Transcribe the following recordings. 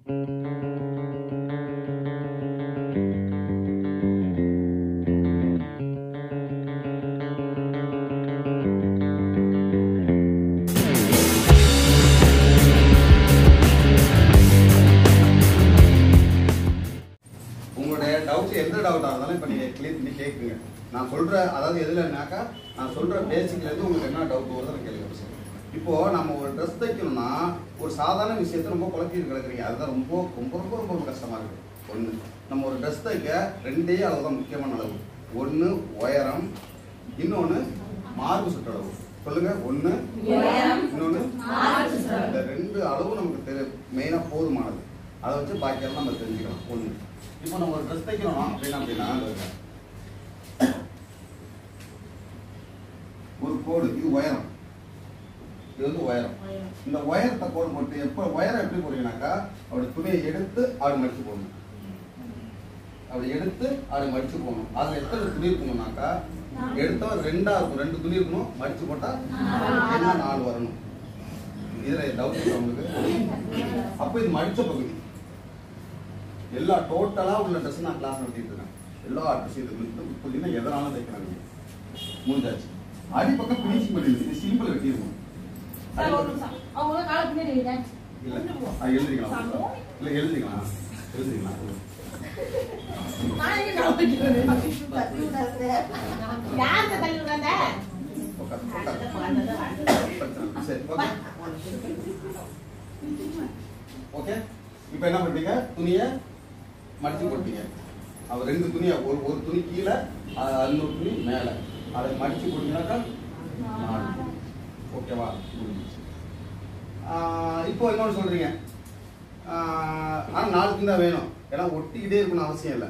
உங்களுடைய டவுட் எந்த டவுட்டாக இருந்தாலும் இப்போ நீங்கள் கிளியர் பண்ணி கேட்குங்க. நான் சொல்கிற அதாவது எதுலனாக்கா நான் சொல்கிற பேசிக்லேருந்து உங்களுக்கு என்ன டவுட் வருதுன்னு கேளுங்க. இப்போது நம்ம ஒரு ட்ரெஸ் தைக்கணும்னா ஒரு சாதாரண விஷயத்தை ரொம்ப குழப்பிட்டு கிடக்குறீங்க. அதுதான் ரொம்ப ரொம்ப ரொம்ப ரொம்ப ரொம்ப கஷ்டமாக இருக்குது. ஒன்று, நம்ம ஒரு ட்ரெஸ் தைக்க ரெண்டே அளவு தான் முக்கியமான அளவு. ஒன்று உயரம், இன்னொன்று மார்பு சுற்றளவு. சொல்லுங்க, ஒன்று இன்னொன்று. இந்த ரெண்டு அளவு நமக்கு மெயினாக போதுமானது. அதை வச்சு பாக்கியெல்லாம் நம்ம தெரிஞ்சுக்கலாம். ஒன்று, இப்போ நம்ம ஒரு ட்ரெஸ் தைக்கணும் அப்படின்னா ஒரு கோடு, இது உயரம், இது வந்து உயரம். இந்த உயரத்தை கோடு போட்டு எப்போ உயரம் எப்படி போடுறீங்கன்னாக்கா அப்படி துணியை எடுத்து அப்படி மடிச்சு போடணும். அப்படி எடுத்து அப்படி மடிச்சு போடணும். அதில் எத்தனை துணி இருக்கணும்னாக்கா எடுத்தவன் ரெண்டா இருக்கும். ரெண்டு துணி இருக்கணும். மடிச்சு போட்டா என்ன 4 வரணும். இதுல டவுட் இல்லை உங்களுக்கு? அப்போ இது மடிச்ச பகுதி எல்லா டோட்டலா உள்ள ட்ரெஸ் நான் கிளாஸ் நடத்திட்டு இருக்கேன். எல்லா ட்ரெஸ் இது எதனாலும் தைக்கிறாங்க. முடிஞ்சாச்சு. அடிப்பக்கம் பினிஷிங் பண்ணிடுது. இது சிம்பிள் வெட்டியிருக்கும். எழுதிக்கலாம். ஓகே, இப்ப என்ன பண்ணீங்க? துணியை மடிச்சு போட்டீங்க. அவர் ரெண்டு துணியை ஒரு துணி கீழே, இன்னொரு துணி மேல, அதை மடிச்சு போட்டீங்கன்னாக்கா 4. ஓகேவா? இப்போ இன்னொன்று சொல்றீங்க, ஆனால் 4 துணி தான் வேணும். ஏன்னா ஒட்டிக்கிட்டே இருக்கணும்னு அவசியம் இல்லை.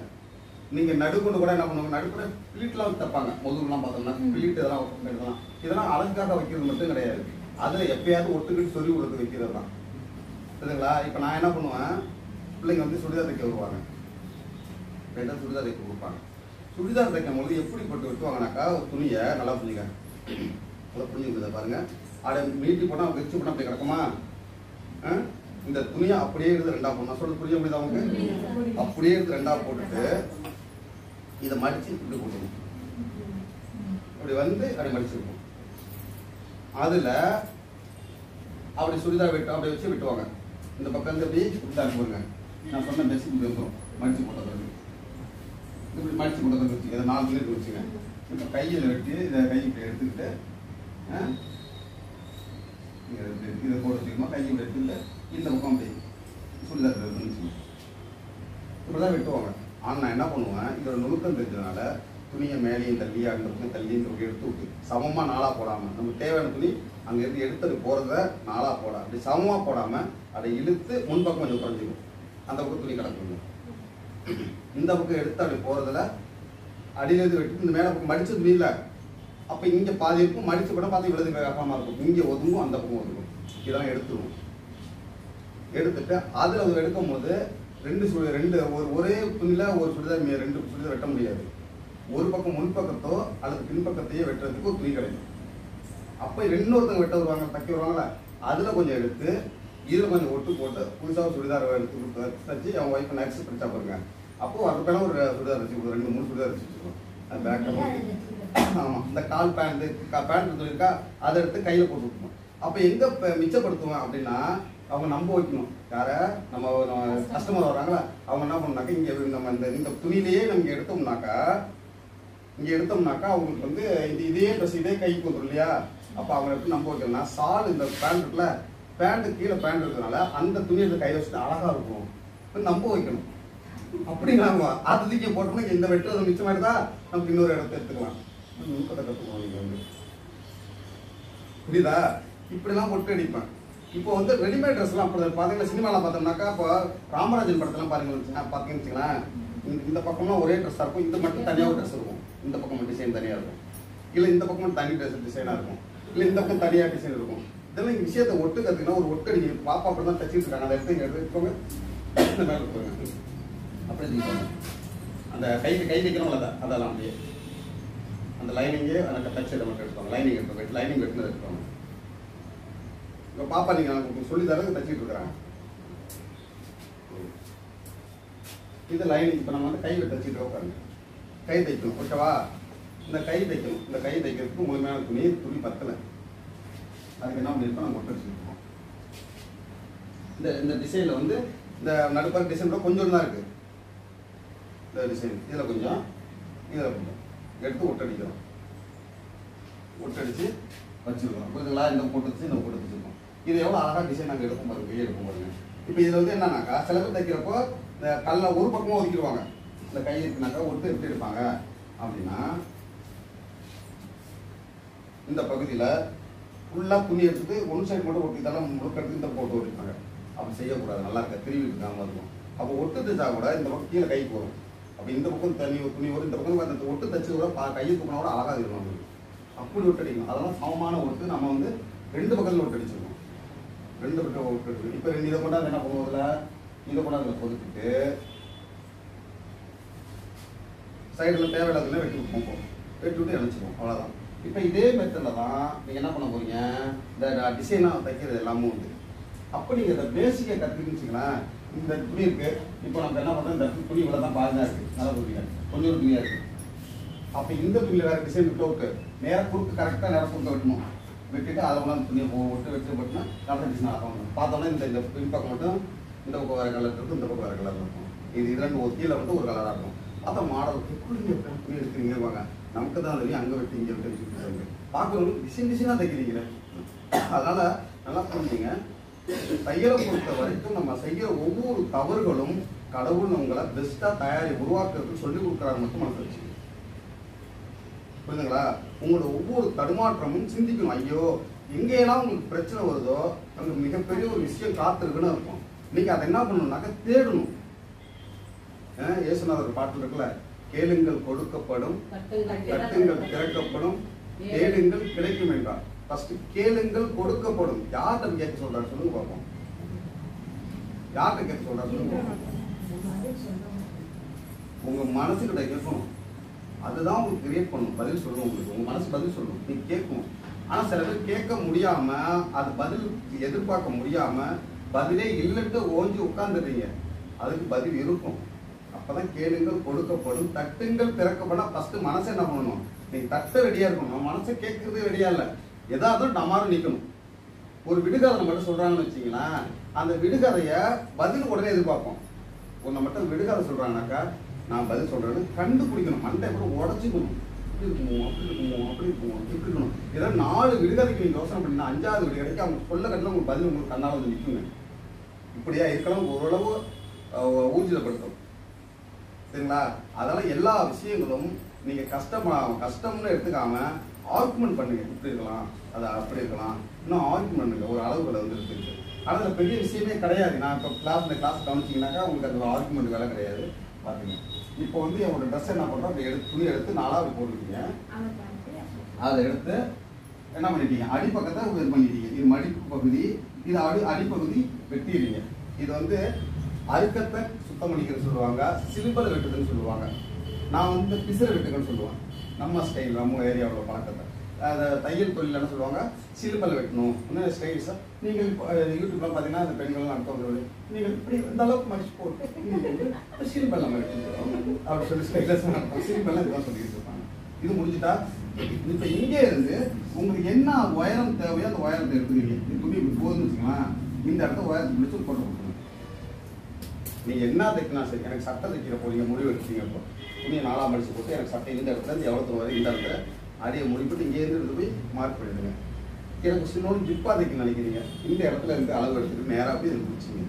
நீங்க நடுக்கொண்டு கூட என்ன பண்ணுவாங்க, நடுக்கூட பிளீட்லாம் தைப்பாங்க. முதுகுலாம் பார்த்தோம்னா பிளீட் இதெல்லாம் எடுக்கலாம். இதெல்லாம் அழகாக வைக்கிறது மட்டும் கிடையாது. அதில் எப்பயாவது ஒட்டுக்கிட்டு சொல்லி கொடுத்து வைக்கிறது தான். சரிங்களா? இப்போ நான் என்ன பண்ணுவேன், பிள்ளைங்க வந்து சுடிதார் தைக்க வருவாங்க. ரெண்டாவது சுடிதார் தைக்க கொடுப்பாங்க. சுடிதார் தைக்கும் போது எப்படி போட்டு வெட்டுவாங்கனாக்கா, ஒரு துணியை நல்லா புரிஞ்சுங்க, நல்லா புரிஞ்சுக்கிறத பாருங்க. அதை மீட்டி போட்டால் அவங்க வச்சு போட்டால் அப்படி கிடக்குமா? இந்த துணியை அப்படியே எடுத்து 2ஆ போடணும். சொல்றது புரிய முடியுது அவங்க? அப்படியே எடுத்து 2ஆ போட்டுட்டு இதை மடிச்சு இப்படி போட்டுக்கணும். அப்படி வந்து அப்படி மடிச்சிருக்கும். அதுல அப்படி சுடிதார் வெட்டு அப்படி வச்சு வெட்டுவாங்க. இந்த பக்கம் இந்த இப்படி சுடிதார் போடுங்க. நான் சொன்ன பெஸ்ட் வந்துடும். மடிச்சு போட்டது இப்படி மடிச்சு போட்டதை வச்சுக்க. இதை 4 பேருக்கு வச்சுங்க. இப்போ கையில் வெட்டி இதை கை இப்படி எடுத்துக்கிட்டு இதை போட்டு வச்சுக்கணும். கையை இப்படி எடுத்துக்கிட்டு இந்த பக்கம் அப்படி சுடிதார் வச்சுக்கணும். இப்படிதான் வெட்டுவாங்க. ஆனால் நான் என்ன பண்ணுவேன், இதோட நுணுக்கம் தெரிஞ்சதுனால துணியை மேலேயும் தள்ளி அந்த பக்கம் தள்ளி இந்த பக்கம் எடுத்து விட்டு சமமாக 4ஆ போடாமல், நமக்கு தேவையான துணி அங்கேருந்து எடுத்துட்டு போகிறத 4ஆ போட, அப்படி சமமாக போடாமல் அதை இழுத்து முன்பக்கம் கொஞ்சம் குறைஞ்சிக்கும். அந்த பக்கம் துணி கிடக்கணும். இந்த பக்கம் எடுத்து அப்படி போகிறதுல அடியிலேருந்து வெட்டி இந்த மேலே பக்கம் மடிச்சு துணி இல்லை. அப்போ இங்கே பாதி இருக்கும், மடிச்சு போட்டால் பார்த்து விழுது வேகமாக இருக்கும். இங்கே ஒதுங்கும், அந்த பக்கம் ஒதுங்கும். இதெல்லாம் எடுத்துருவோம். எடுத்துட்டு அதில் எடுக்கும் போது ஒரே துணியில் ஒரு சுடிதார் 2 சுடிதார் வெட்ட முடியாது. ஒரு பக்கம் முன்பக்கத்தோ அல்லது பின்பக்கத்தையோ வெட்டுறதுக்கு ஒரு துணி கிடைக்கும். அப்போ இன்னொருத்தங்க வெட்ட வருவாங்க, தைக்க வருவாங்களா, அதில் கொஞ்சம் எடுத்து இதில் கொஞ்சம் ஒட்டு போட்டு புதுசாக சுடிதார் எடுத்து தச்சு அவங்க ஒய்ஃபை நர்ஸ் படிச்சா பாருங்க. அப்போது அதுக்கெல்லாம் ஒரு சுடிதார் வச்சு 2-3 சுடிதார் வச்சு வச்சுருக்கோம். அது பேக்கில் ஆமாம். இந்த கால் பேண்ட் இருக்கா, அதை எடுத்து கையில் போட்டு விட்டுருவோம். அப்போ எங்கே மிச்சப்படுத்துவோம் அப்படின்னா, அவங்க நம்ப வைக்கணும். யாரை? நம்ம கஸ்டமர் வர்றாங்களா, அவங்க என்ன பண்ணாக்கா இங்கே நம்ம இந்த துணியிலேயே நம்ம எடுத்தோம்னாக்கா அவங்களுக்கு வந்து இதே ட்ரெஸ் இதே கைக்கு வந்துடும் இல்லையா? அப்போ அவங்க எப்படி நம்ப வைக்கணும்னா, சால் இந்த பேண்ட் இருக்குல்ல, பேண்ட்டு கீழே பேண்ட் இருக்கிறதுனால அந்த துணியை கை வச்சுட்டு அழகாக இருக்கும் நம்ப வைக்கணும். அப்படிங்களாமா அது தூக்கி போட்டோம்னா இந்த வெட்டுறது மிச்சமாயிடுதா, நமக்கு இன்னொரு இடத்த எடுத்துக்கலாம். நுணுக்கத்தை கற்றுக்கணும். நீங்கள் வந்து புரியுதா? இப்படிலாம் பொட்டு அடிப்பேன். இப்போ வந்து ரெடிமேட் ட்ரெஸ்லாம் அப்படி பார்த்தீங்கன்னா சினிமாலாம் பார்த்தோம்னாக்கா, இப்போ ராமராஜன் படத்தெல்லாம் பார்த்தீங்கன்னு வச்சுங்களேன், இந்த பக்கம்லாம் ஒரே ட்ரெஸ்ஸாக இருக்கும், இந்த மட்டும் தனியாக ஒரு ட்ரெஸ் இருக்கும். இந்த பக்கம் டிசைன் தனியாக இருக்கும், இல்லை இந்த பக்கம் மட்டும் தனி ட்ரெஸ் டிசைனாக இருக்கும், இல்லை இந்த பக்கம் தனியாக டிசைன் இருக்கும். இதெல்லாம் இந்த விஷயத்தை ஒட்டு கற்றுக்கினா ஒரு ஒட்டு அடிக்க பாப்பா அப்படி தான் தச்சிட்டு இருக்காங்க. அதை எடுத்து எடுத்துக்கோங்க, இந்த மேலே போங்க, அப்படியே தூக்கிக்கோங்க. அந்த கை வைக்கணும்ல அதெல்லாம் அப்படியே அந்த லைனிங்கே அந்த டச் மட்டும் எடுத்துக்கோங்க. லைனிங் எடுத்துக்கோங்க, லைனிங் வெட்டினது எடுத்துக்கோங்க. இப்போ பாப்பா நீங்கள் சொல்லி தரது தச்சிட்டு இருக்கிறாங்க. இது லைனிங். இப்போ நம்ம வந்து கை வெட்ட வச்சுட்டு உட்காருங்க. கை தைக்கணும், ஓகேவா? இந்த கை தைக்கணும். இந்த கை தைக்கிறதுக்கு முழுமையான துணி பத்தலை. அதுக்கு என்ன பண்ணியிருக்கோம், நம்ம ஒட்ட வச்சுருக்கோம். இந்த டிசைனில் வந்து இந்த நடுப்பார் டிசைன் கொஞ்சம் தான் இருக்குது. இந்த டிசைன் இதில் கொஞ்சம் எடுத்து ஒட்டடிக்கிறோம். ஒட்டடிச்சு வச்சுருக்கோம், புரியுதுங்களா? இந்த போட்டு வச்சு இந்த போட்டு வச்சுருக்கோம். இது எவ்வளோ அழகாக டிசைன் நாங்கள் எடுக்கும் பாருங்க, கையை எடுக்கும் பாருங்க. இப்போ இதில் வந்து என்னன்னாக்கா சில பேர் தைக்கிறப்போ இந்த கல்லை ஒரு பக்கமாக ஒதுக்கிடுவாங்க. இந்த கை இருக்குனாக்கா ஒட்டு எப்படி எடுப்பாங்க அப்படின்னா, இந்த பகுதியில் ஃபுல்லாக துணி எடுத்துட்டு ஒன் சைடு மட்டும் ஒட்டி தரலாம், முழுக்க எடுத்து இந்த போட்டு ஓட்டிப்பாங்க. அப்படி செய்யக்கூடாது, நல்லா இருக்க திருவி இருக்காம இருக்கும். அப்போ ஒட்டு தைச்சா கூட இந்த பக்கம் கீழே கைக்கு வரும். அப்போ இந்த பக்கம் துணி வரும், இந்த பக்கம் அந்த ஒட்டு தைச்சு கூட கையை தூக்கினா கூட அழகாக இருக்கணும். அப்படி ஒட்டடிக்கணும். அதெல்லாம் சமமான ஒட்டு நம்ம வந்து 2 பக்கத்தில் ஒட்டடிச்சிருக்கோம். 2 பக்கம் ஒட்டு. இப்போ இதை கொண்டாந்து என்ன பண்ணுவோம்ல, இதை கொண்டாந்து பொதுக்கிட்டு சைடில் தேவையில்லாததுல வெட்டி விட்டுப்போம். வெட்டி விட்டு இணைச்சிருவோம், அவ்வளோதான். இப்போ இதே மெத்தடில் தான் நீங்கள் என்ன பண்ண போறீங்க, இந்த டிசைனாக தைக்கிறது எல்லாமே உண்டு. அப்போ நீங்கள் இந்த பேசிக்கை கற்றுக்கின்னு வச்சுக்கலாம். இந்த துணி இருக்கு, இப்போ நம்ம என்ன பண்ணுறோம், இந்த துணி இவ்வளோ தான் பாருங்க இருக்குது, நல்ல துணியாக கொஞ்சம் துணியாக இருக்குது. அப்போ இந்த துணியில் வேறு டிசைன் விட்டு விட்டு நேராக குறுக்கு கரெக்டாக நேராக குறுக்க வெட்டணும். வெட்டிட்டு அதை கொண்டாந்து துணியை வெட்டு வெட்டினா நல்ல டிசைன் ஆகும். பார்த்தோன்னா இந்த பின்பக்கம் மட்டும் இந்த பக்கம் வேறு கலர் இருக்கும், இந்த பக்கம் வேறு கலர் இருக்கும். இது 2 ஒரு கீழே வந்து ஒரு கலராக இருக்கும். அதை மாடல் எப்படி துணி எடுக்கிறீங்க வாங்க, நமக்கு தான் தெரியும். அங்கே வெட்டி இங்கே வெட்டி பார்க்குறவங்களுக்கு டிசைனாக தைக்கிறீங்களே. அதனால் நல்லா புரிஞ்சுங்க. தையலை பொறுத்த வரைக்கும் நம்ம செய்கிற ஒவ்வொரு தவறுகளும் கடவுள் உங்களை பெஸ்ட்டாக உருவாக்குறதுக்கு சொல்லிக் கொடுக்குறாரு மட்டும் மனசு வச்சு, புரியுதுங்களா? உங்களோட ஒவ்வொரு தடுமாற்றமும் சிந்திக்கணும். ஐயோ எங்கேயெல்லாம் உங்களுக்கு பிரச்சனை வருதோ அங்கே மிகப்பெரிய ஒரு விஷயம் காத்திருக்குன்னு இருக்கும். நீங்கள் அதை என்ன பண்ணணும்னாக்க தேடணும். இயேசுநாதர் பாட்டு இருக்குல்ல, கேளுங்கள் கொடுக்கப்படும், தட்டுங்கள் திறக்கப்படும், தேடுங்கள் கிடைக்கும் என்றார். ஃபர்ஸ்ட் கேளுங்கள் கொடுக்கப்படும். யார்கிட்ட கேட்க சொல்றாரு சொல்லுங்க பார்ப்போம். யார்கிட்ட கேட்க சொல்றாரு சொல்லுங்க. உங்க மனசுக்கிட்ட கேட்கணும். அதுதான் உங்களுக்கு கிரியேட் பண்ணணும், பதில் சொல்லணும். உங்களுக்கு உங்க மனசு பதில் சொல்லணும், நீங்க கேட்கணும். ஆனா சில பேர் கேட்க முடியாம, அது பதில் எதிர்பார்க்க முடியாம பதிலே இல்லைட்டு ஓஞ்சி உட்கார்ந்துடுறீங்க. அதுக்கு பதில் இருக்கும். அப்பதான் கேளுங்கள் கொடுக்கப்படும், தட்டுங்கள் திறக்கப்படும். ஃபர்ஸ்ட் மனசை என்ன பண்ணணும், நீங்க தட்ட ரெடியா இருக்கணும். மனசை கேட்கறது ரெடியா இல்லை, ஏதாவது டமாரும் நிற்கணும். ஒரு விடுகதை மட்டும் சொல்றாங்கன்னு வச்சிங்களேன், அந்த விடுகதையை பதில் உடனே எதிர்பார்ப்போம். ஒன்றை மட்டும் விடுகதை சொல்றாங்கனாக்கா நான் பதில் சொல்றேன்னு கண்டுபிடிக்கணும். மண்டை கூட உடச்சிக்கணும். இப்படி இருக்குமோ அப்படி இருக்குமோ அப்படி இருக்குமோ இப்படி இருக்கணும். ஏதாவது 4 விடுகதைக்கு நீங்க யோசனை பண்ணினா 5வது விடுகதைக்கு அவங்க சொல்ல கட்டில உங்களுக்கு பதில் உங்களுக்கு கண்ணால் வந்து நிற்குங்க. இப்படியா இருக்கலாம் ஓரளவு ஊர்ஜிதப்படுத்தும், சரிங்களா? அதனால எல்லா விஷயங்களும் நீங்க கஷ்டம்னு எடுத்துக்காம ஆர்குமெண்ட் பண்ணுங்க. இப்படி இருக்கலாம், அது அப்படி இருக்கலாம், இன்னும் ஆர்குமெண்ட் பண்ணுங்க. ஒரு அளவுகளை வந்து இருக்கு. அதில் பெரிய விஷயமே கிடையாது. நான் இப்போ கிளாஸ் கவனிச்சிங்கனாக்கா உங்களுக்கு அந்த ஆர்குமெண்ட் வேலை கிடையாது. பார்த்தீங்க இப்போ வந்து என்னோட ட்ரெஸ் என்ன பண்ணுறோம், அப்படி துணி எடுத்து 4ஆவது போட்டுருக்கீங்க. அதை எடுத்து என்ன பண்ணிட்டீங்க, அடிப்பக்கத்தை இது பண்ணிட்டீங்க. இது மடிப்பு பகுதி, இது அடிப்பகுதி வெட்டிடுறீங்க. இது வந்து அழுக்கத்தை சுத்தம் பண்ணிக்கிறது சொல்லுவாங்க, சிலிம்பல் வெட்டுதுன்னு சொல்லுவாங்க. நான் வந்து பிசிறு வெட்டுக்கன்னு சொல்லுவேன். நம்ம ஸ்டைல், நம்ம ஏரியாவோட பழக்கத்தை அதை தையல் தொழில் என்ன சொல்லுவாங்க, சிலிம்பல் வெட்டணும். இன்னும் ஸ்டைல்ஸாக நீங்கள் யூடியூப்ல பார்த்தீங்கன்னா அந்த பெண்கள் நடத்துவது நீங்கள் இப்படி இந்த அளவுக்கு மடிச்சு போட்டு சிலிம்பல் நம்ம வெட்டணும் அப்படி சொல்லி ஸ்டைலஸ் நடத்தும். சிலிம்பல்லாம் இதுதான் சொல்லிட்டு இருப்பாங்க. இது முடிஞ்சுட்டா இப்போ இங்கே இருந்து உங்களுக்கு என்ன உயரம் தேவையோ அந்த உயரத்தை எடுத்துக்கிறீங்க. இந்த துணி இப்படி போதுன்னு வச்சுக்கலாம், இந்த இடத்த உயரத்தை முடிச்சு போட்டு கொடுக்கணும். நீங்கள் என்ன தைக்கணும் சரி, எனக்கு சட்டை தைக்கிற போறீங்க, முடிவு எடுத்தீங்க. இப்போ துணியை 4ஆக மடிச்சு போட்டு எனக்கு சட்டை இந்த இடத்துல இருந்து எவ்வளோ வரை இந்த இடத்துல அடியை முடிப்பிட்டு இங்கேருந்து எடுத்து போய் மார்க் பண்ணிடுங்க. எனக்கு சின்னோடு ஜிப்பா தைக்கணும்னு நினைக்கிறீங்க, இந்த இடத்துல இருந்து அளவு எடுத்துட்டு நேராக போய் எனக்கு பிடிச்சிங்க.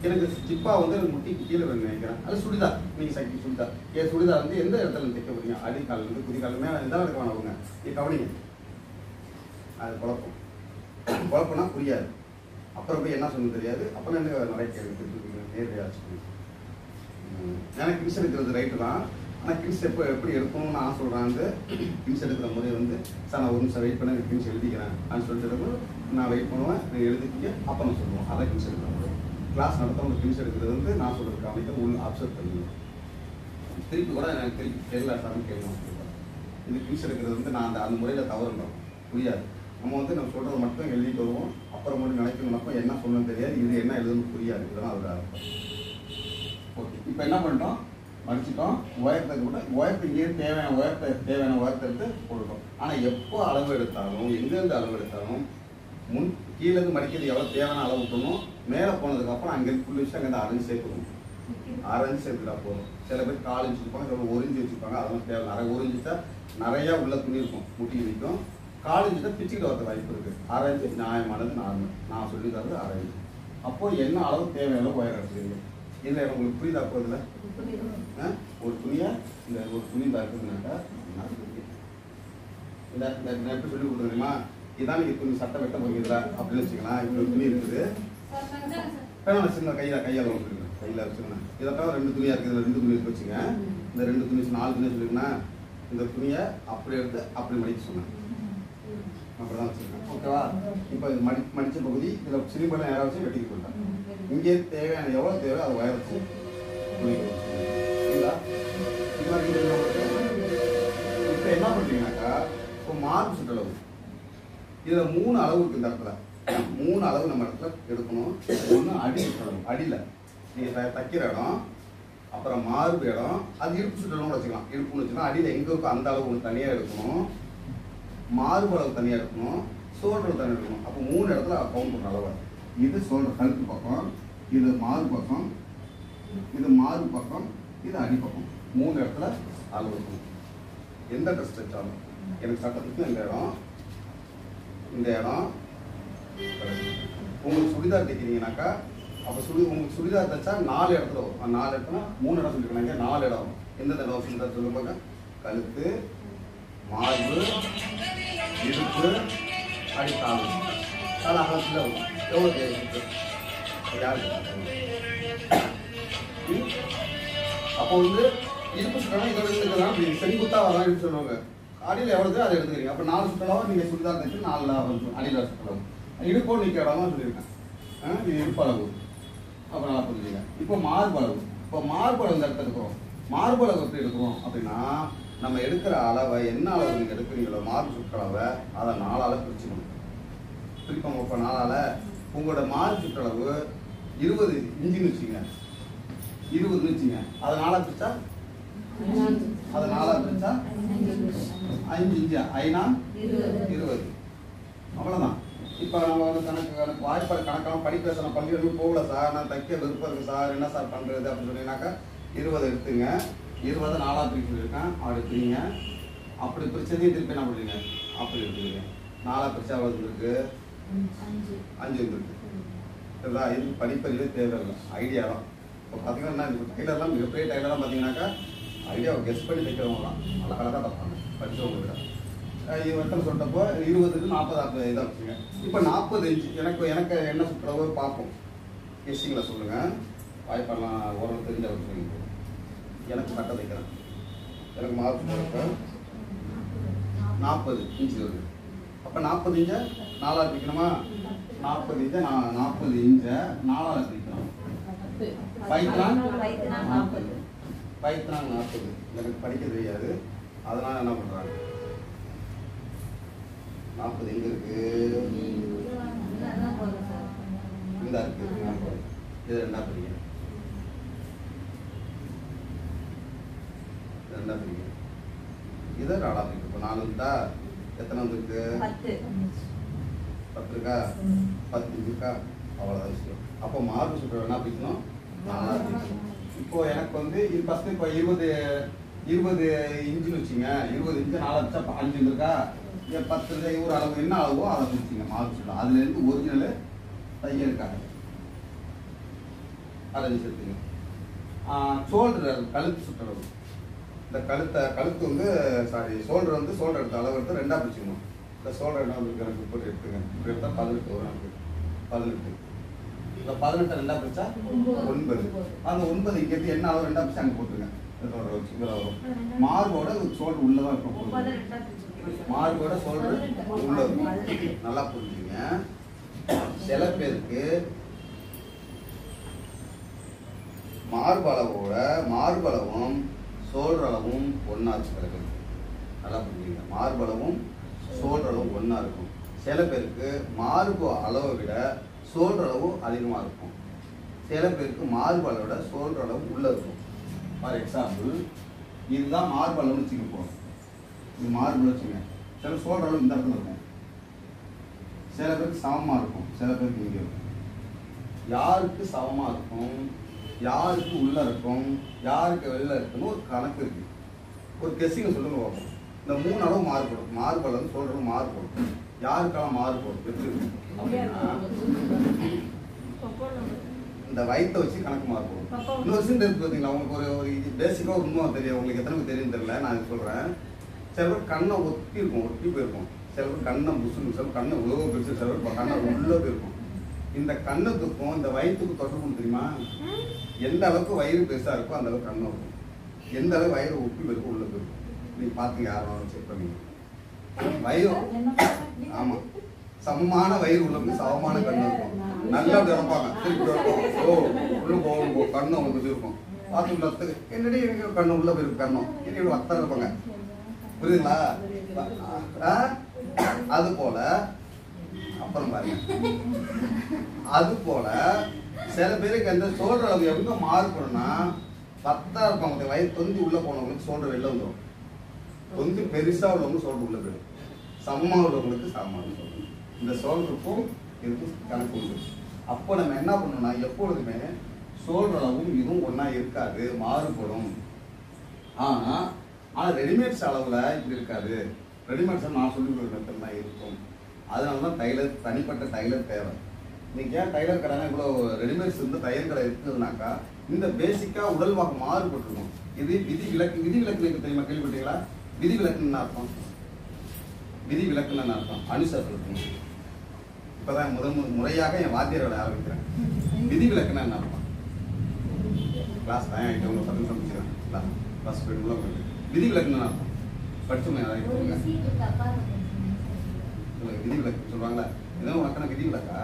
எனக்கு ஜிப்பா வந்து எனக்கு முட்டிக்கு கீழே வேணும்னு நினைக்கிறேன். அது சுடிதார், நீங்கள் சைக்கிள் சுடிதார். என் சுடிதார் வந்து எந்த இடத்துல தைக்க போறீங்க, அடிக்காலிருந்து குதிக்கால் மேலே எந்த இடத்துல வேணாங்க நீ கவனிங்க. அது குழப்பம்னா புரியாது. அப்புறம் போய் என்ன சொல்ல தெரியாது. அப்புறம் என்ன நிறைய கேள்வி நேரடியாக எனக்கு கிம்ஸ் எடுக்கிறது ரைட்டு தான். ஆனால் கிம்ஸ் எப்படி எடுக்கணும்னு நான் சொல்கிறேன். வந்து கிம்ஸ் எடுக்கிற முறை வந்து சார் நான் ஒரு நிமிஷம் வெயிட் பண்ண எனக்கு கிம்ஸ் எழுதிக்கிறேன் அப்படின்னு சொல்லிட்டு நான் வெயிட் பண்ணுவேன், நீங்கள் எழுதிக்கிங்க அப்புறம் சொல்லுவோம். அதான் கிம்ஸ் எடுக்கிற முறை. கிளாஸ் நடத்தவங்க கிம்ஸ் எடுக்கிறது வந்து நான் சொல்கிறது கவனிக்க உள்ள அப்சர்வ் பண்ணுங்க. திருப்பி கூட எனக்கு திருப்பி கேள்வி சார்னு கேள்வி இது கிம்ஸ் எடுக்கிறது வந்து நான் அந்த முறையில் தவறுன்றோம், புரியாது. நம்ம வந்து நம்ம சொல்கிறது மட்டும் எழுதிட்டு வருவோம், அப்புறம் மட்டும் நினைக்கணும். என்ன சொல்லணும்னு தெரியாது, இது என்ன எழுதுன்னு புரியாது. இதெல்லாம் அதோட அர்த்தம். ஓகே. இப்போ என்ன பண்ணிட்டோம், மடிச்சிட்டோம், உயரத்தை கூட உயரத்துக்கு தேவையான உயரத்தை எடுத்து போட்டுட்டோம். ஆனால் எப்போ அளவு எடுத்தாலும் எங்கேருந்து அளவு எடுத்தாலும் கீழேருந்து மடிக்கிறது எவ்வளோ தேவையான அளவு விட்டணும், மேலே போனதுக்கப்புறம் அங்கேருந்து ஃபுல் விஷயம் அங்கேருந்து அரைஞ்சு சேர்த்துக்கணும். அரைஞ்சு சேர்த்துட்டா போதும். சில பேர் 4 இன்ச்சு வச்சுருப்பாங்க, சில பேர் 1 இன்ச்சு வச்சுருப்பாங்க. அதெல்லாம் தேவை. 1 இன்ச்சா நிறையா உள்ள துணி இருக்கும், முட்டி நிற்கும். 4 இன்ச்சு பிச்சுக்கிட்டு வரது வாய்ப்பு இருக்குது. 1/2 இன்ச்சு நியாயமானது, நார்மல். நான் சொல்லி தரது 1/2 இன்ச்சு. அப்போது என்ன அளவு தேவையான உயரம் எடுத்துக்கிறீங்க. இதில் உங்களுக்கு புரியுதா போதில் ஒரு துணியை இந்த ஒரு துணி தான் இருக்குதுனாக்கா இந்த எப்படி சொல்லி கொடுத்துருக்கீங்களா, இதான் நீங்கள் துணி சட்டை வெட்ட போகிறீங்களா அப்படின்னு வச்சுக்கலாம். இப்படி ஒரு துணி இருக்குது, சின்ன கையால் வந்துருக்குறேன், கையில் வச்சுக்கணும். இதை தவிர 2 துணியாக இருக்குது, 2 துணி இருக்கு வச்சுங்க. இந்த 2 துணி 4 துணி சொல்லிங்கன்னா இந்த துணியை அப்படி எடுத்து அப்படி மடிக்க சொன்னேன். அப்படிதான் வச்சுருக்கேன். ஓகேவா? இப்போ இது மடித்த பகுதி இதில் சிலிம்பெல்லாம் யாராவது வச்சு வெட்டிக்க போயிட்டேன். இங்கே தேவையான எவ்வளோ தேவை அதை வயரச்சு புரியுங்களா? இப்போ என்ன பண்ணுறீங்கன்னாக்கா, இப்போ மார்பு சுற்றளவு இதில் 3 அளவு இருக்குது. இந்த இடத்துல 3 அளவு நம்ம இடத்துல எடுக்கணும். ஒன்று அடி சுற்றளவு, அடியில் நீங்கள் தைக்கிற இடம், அப்புறம் மார்பு இடம், அது இடுப்பு சுற்றளவு வச்சுக்கலாம். இடுப்புன்னு வச்சுக்கலாம். அடியில் எங்கே இருக்கோ அந்த அளவு ஒன்று தனியாக எடுக்கணும், மார்பு அளவு தனியாக எடுக்கணும், சோல்டர் தனியாக எடுக்கணும். அப்போ 3 இடத்துல கவுண்ட் பண்ணுற அளவு. இது சோல்டர் கழுத்து பக்கம், இது மார்பு பக்கம், இது மார்பு பக்கம், இது அடி பக்கம். 3 இடத்துல அளவு இருக்கணும். எந்த ட்ரெஸ் தைச்சாலும் எனக்கு சட்டத்துக்கு இந்த இடம் உங்களுக்கு சுடிதார் தைக்கிறீங்கனாக்கா, அப்போ உங்களுக்கு சுடிதார் தைச்சா 4 இடத்துல வரும். 4 இடத்துல 3 இடம் சொல்லியிருக்காங்க, 4 இடம் வரும். எந்தெந்த இடம் சுடிதார் சொல்லுவாங்க? கழுத்து, மார்பு, இடுப்பு, அடித்தாள். தலை அகலத்தில் வரும். எவ்வளோ தேவை யாருக்கு? அப்போ இடுப்பு சுற்றலாம் இதோட இருக்கலாம், செங்குத்தாக வரலாம் சொல்லுவாங்க. அடியில் எவ்வளோ அதை எடுத்துக்கிறீங்க. அப்போ 4 சுற்றலாம் நீங்கள் சுடிதார் தைச்சு 4 அடியில் சுற்றலாம். இடுப்போடு நிற்க இடமா சொல்லியிருக்கேன். இது இடுப்பளவு. அப்போ நல்லா புரிஞ்சுங்க. இப்போ மார்பளவு. இப்போ மார்பளவு இந்த இடத்துல இருக்கிறோம். மார்பளவு எப்படி எடுக்கிறோம் அப்படின்னா, நம்ம எடுக்கிற அளவை என்ன அளவு நீங்கள் எடுக்கிறீங்களோ மார்பு சுற்றளவை அதை 4 ஆல் பிரிச்சுக்கணும். பிரிப்போம். இப்போ 4 ஆல் உங்களோட மார்பு சுற்றளவு 20 இன்ச்சுன்னு வச்சுங்க, 20 வச்சுங்க. அதை 4 ஆல் பிரிச்சா 5 இன்ச்சு, 20. அவ்வளோதான். இப்போ நம்ம கணக்கு வாய்ப்பாடு கணக்காக படிக்கிற சார், நான் பள்ளிகளுக்கு போகல சார், நான் தைக்க விருப்பம் இருக்குது சார், என்ன சார் பண்ணுறது அப்படின்னு சொன்னீங்கன்னாக்கா 20 எடுத்துங்க. 20 4 பிரிக்க சொல்லியிருக்கேன், அப்படி பிரிங்க. அப்படி பிரிச்சதையும் திருப்பி என்ன பண்ணுறீங்க, அப்படி எடுத்துக்கிறீங்க. 4 பிரிச்சா அவ்வளோ இருக்கு, 5 இருந்துருக்கு. சரிங்களா? இது படிப்பறிவே தேவையில்லை, ஐடியா தான். இப்போ பார்த்தீங்கன்னா டைலர்லாம் மிகப்பெரிய டைலர்லாம் பார்த்தீங்கன்னாக்கா ஐடியாவை கெஸ் பண்ணி தைக்கிறவங்க தான் அழகாக தப்பாங்க படித்தவங்க விட. எத்தனை சொல்லிட்டப்போ 20க்கு 40 இதாக வச்சுங்க. இப்போ 40 இன்ச்சு எனக்கு என்ன சுற்றளவு பார்ப்போம். கெஸ்டிங்கில் சொல்லுங்கள். வாய்ப்பெல்லாம் ஓரளவு தெரிஞ்ச வச்சுருங்க. எனக்கு சட்டை தைக்கிறேன், எனக்கு மார்க் போகிறப்ப 40 இன்ச்சு வருது. அப்போ 40 இன்ச்சை 4 ஆல் பிரிக்கணுமா? 40 இன்ச்சை 40 இன்ச்சை 4 ஆல் பிரிக்கணும். 40 எனக்கு படிக்க தெரியாது, அதனால் என்ன பண்ணுறாங்க, 40 எங்கே இருக்குது, இந்த இருக்குது. இது 2 பிரிங்க, 2 பிரிங்க. இதை 4 பிரிங்க. இப்போ 4 இருந்தா எத்தனை வந்துருக்கு? 10 இருக்கா? 10 இருக்கா? அவ்வளோதான் விஷயம். அப்போ மார்பு சுற்ற என்ன பிரிக்கணும்? 4 பிரிக்கணும். இப்போ எனக்கு இது ஃபஸ்ட்டு இப்போ 20 இன்ச்சுன்னு வச்சுங்க. 20 இன்ச்சு 4 வச்சா 5 இருக்கா? 10 ஒரு அளவு என்ன அளவோ அதை பிடிச்சிங்க மார்பு சுற்ற. அதுலேருந்து ஒரிஜினலு தையலுக்காக அதை சேர்த்துங்க. ஷோல்டர் கழுத்து சுற்றளவு. இந்த கழுத்து ஷோல்டர் ஷோல்டர் எடுத்த அளவு எடுத்து 2 பிரிச்சுக்கணும். இந்த ஷோல்டர் என்ன வந்து எனக்கு போட்டு எடுத்துங்க. இப்படி எடுத்தால் 18 வரும். எனக்கு 18. இந்த 18 2 பிரிச்சா 9. அந்த 9 இங்கேருந்து என்ன அளவு 2 பிரிச்சு அங்கே போட்டுருங்க. ஷோல்டர் வச்சு இதில் வரும். மார்போட ஷோல்டர் உள்ளதான் இருக்கும். மார்போட ஷோல்டர் உள்ள இருக்கும். நல்லா புரிஞ்சுங்க. சில பேருக்கு மார்பளவும் ஷோல்டர் அளவும் ஒன்றா வச்சுக்கிறது. நல்லா புரிஞ்சுங்க. மார்பளவும் ஷோல்டர் அளவும் ஒன்றா இருக்கும். சில பேருக்கு மார்பு அளவை விட ஷோல்டர் அளவு அதிகமாக இருக்கும். சில பேருக்கு மார்பு அளவை விட ஷோல்டர் அளவு உள்ளே இருக்கும். ஃபார் எக்ஸாம்பிள் இதுதான் மார்பளவுன்னு வச்சுக்க போகிறோம். இது மார்பல் வச்சுங்க. சில சோல்டர் அளவு இந்த இடத்துல இருக்கும், சில பேருக்கு சமமாக இருக்கும், சில பேருக்கு இங்கே இருக்கும். யாருக்கு சமமாக இருக்கும், யாருக்கு உள்ளே இருக்கும், யாருக்கு வெளில இருக்குன்னு ஒரு கணக்கு இருக்குது. ஒரு கெஸ்ஸிங்க சொல்லுங்க பார்ப்போம். இந்த 3 அளவு மாறுபடும். மார்பல் வந்து சொல்கிறது மாறுபடும். யாருக்கெல்லாம் மாறுபடும் அப்படின்னா இந்த வயிற்றை வச்சு கணக்கு மாறுபடும். இன்னொரு விஷயம் தெரிஞ்சு பார்த்தீங்களா, உங்களுக்கு ஒரு பேசிக்காக ஒரு உண்மை தெரியும். உங்களுக்கு எத்தனை தெரியும் தெரியல, நான் சொல்கிறேன். சில பேர் கண்ணை ஒட்டி இருக்கும், ஒட்டி போயிருக்கும். சில பேர் கண்ணை முசுன்னு, சில கண்ணை உழவு பெருசு, சில பேர் கண்ணை உள்ளே போயிருக்கும். இந்த கண்ணுக்கும் இந்த வயிற்றுக்கும் தொடர்பு தெரியுமா? எந்த அளவுக்கு வயிறு பெருசாக இருக்கோ அந்த அளவுக்கு கண்ணை இருக்கும். எந்த அளவுக்கு வயிறு ஒப்பி போயிருக்கும் உள்ளே போயிருக்கும். நீங்கள் பார்த்துங்க, யாரும் செக் பண்ணுங்க. வயிறு ஆமாம், சமமான வயிறு உள்ளவங்க சமமான கண்ணு இருக்கும். நல்லா திறப்பாங்க, திருப்பி இருக்கும். ஓ உள்ள போகும் கண்ணு அவங்களுக்கு இருக்கும். பார்த்து என்னடி எனக்கு கண்ணு உள்ள போயிருக்கு, கண்ணும் என்னோட வத்தம் இருப்பாங்க. புரியுதுங்களா? அது போல அப்புறம் பாருங்க, அது போல சில பேருக்கு அந்த சோல்ற அளவு எங்க மாறுபடும்னா பத்தா இருப்பாங்க. வயிறு தொந்தி உள்ள போனவங்களுக்கு சோல்ற வெளில வந்துடும். தொந்தி பெருசா உள்ளவங்க சோல்ற உள்ள போயிடும். சமமா உள்ளவங்களுக்கு சமமாக சொல்லணும். இந்த சோல்றக்கும் இதுக்கும் கணக்கு உண்டு. அப்போ நம்ம என்ன பண்ணணும்னா எப்பொழுதுமே சோல்ற அளவும் இதுவும் ஒன்றா இருக்காது, மாறுபடும். ஆனால் ரெடிமேட்ஸ் அளவில் இப்படி இருக்காது. ரெடிமேட்ஸ் நான் சொல்லி கொடுக்குற மெத்தட் தான் இருக்கும். அதனால தான் டைலர், தனிப்பட்ட டைலர் தேவை. நீங்கள் ஏன் டைலர் கடைனா இவ்வளோ ரெடிமேட்ஸ் வந்து தையல் கடை இருக்குதுனாக்கா இந்த பேசிக்காக உடல்வாக மாறுபட்டுருக்கும். இது விதி விலக்கு. விதி விலக்கு தெரியுமா? கேள்விப்பட்டீங்களா? விதி விலக்குன்னு அர்த்தம். விதி விலக்குன்னு அர்த்தம் அனுசரிக்கணும். இப்போதான் முறையாக என் வாத்தியாரோட ஆரம்பிக்கிறேன். விதி விலக்குன்னு என்ன அர்த்தம்? கிளாஸ் தான் என்கிட்ட உங்களை 10 நிமிஷம் முடிச்சிடறேன். கிளாஸ் போயிட்டு விதி விலக்குன்னு அர்த்தம் படிச்சுமே விதி விலக்கு சொல்லுவாங்களா? ஏதோ உனக்கான விதி விலக்கா?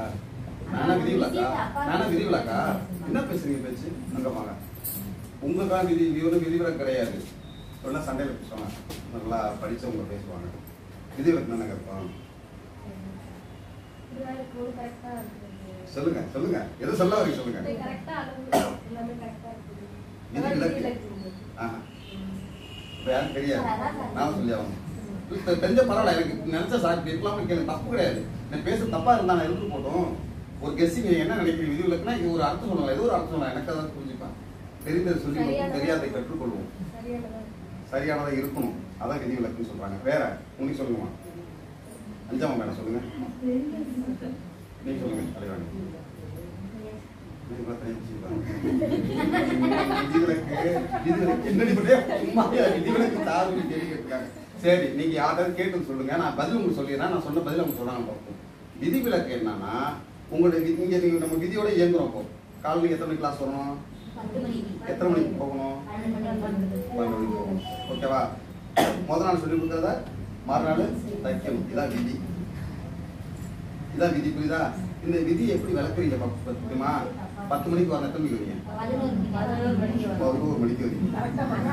நானா விதி விலக்கா? நானா விதி விலக்கா? என்ன பேசுறீங்க பேச்சு? அங்கே வாங்க. உங்களுக்கான விதி விதி விலக்கு கிடையாது. சொன்னா சண்டையில் பேசுவாங்க. நல்லா படித்தவங்க பேசுவாங்க. விதி விலக்கு என்ன கேட்போம்? சொல்லுங்க சொல்லுங்க, எது சொல்ல வரீங்க சொல்லுங்க. விதி விலக்கு இப்போ யாரும் தெரியாது, நான் சொல்லி ஆகணும். தெரிஞ்ச பரவாயில்ல, எனக்கு நினைச்ச சாட்சி இருக்கலாம எனக்கு தப்பு கிடையாது. நான் பேச தப்பா இருந்தா நான் எதுக்கு போட்டோம்? ஒரு கெஸ்ஸிங் என்ன நினைக்கிறீங்க? விதி விலக்குனா இது ஒரு அர்த்தம் சொல்லலாம், ஏதோ ஒரு அர்த்தம் சொல்லலாம். எனக்கு அதான் புரிஞ்சுப்பேன். தெரிந்ததை சொல்லி தெரியாதை கற்றுக்கொள்வோம். சரியானதா இருக்கணும், அதான் விதி விலக்குன்னு சொல்றாங்க. வேற உங்களுக்கு சொல்லுங்கம்மா. 5ஆம் மேடம் சொல்லுங்க. நீங்க சொல்லுங்க. தலைவாணி சரி, நீங்க யாராவது கேட்டு சொல்லுங்க, நான் பதில் உங்களுக்கு சொல்லிடுறேன். நான் சொன்ன பதில் அவங்க சொன்னாங்க பார்ப்போம். விதி விலக்கு என்னன்னா உங்களுடைய இங்க நீங்க நம்ம விதியோட இயங்குறோம். இப்போ காலையில் எத்தனை மணிக்கு கிளாஸ் வரணும்? எத்தனை மணிக்கு போகணும்? 12 மணிக்கு போகணும். ஓகேவா? முதல் நாள் சொல்லி கொடுக்கறத மறுநாள் தைக்கணும். இதான் விதி. இதான் விதி. புரியுதா? இந்த விதி எப்படி விளக்குறீங்க பத்துமா? 10 மணிக்கு வரணும். எத்தனை மணிக்கு வரீங்க? 11 மணிக்கு வரீங்க.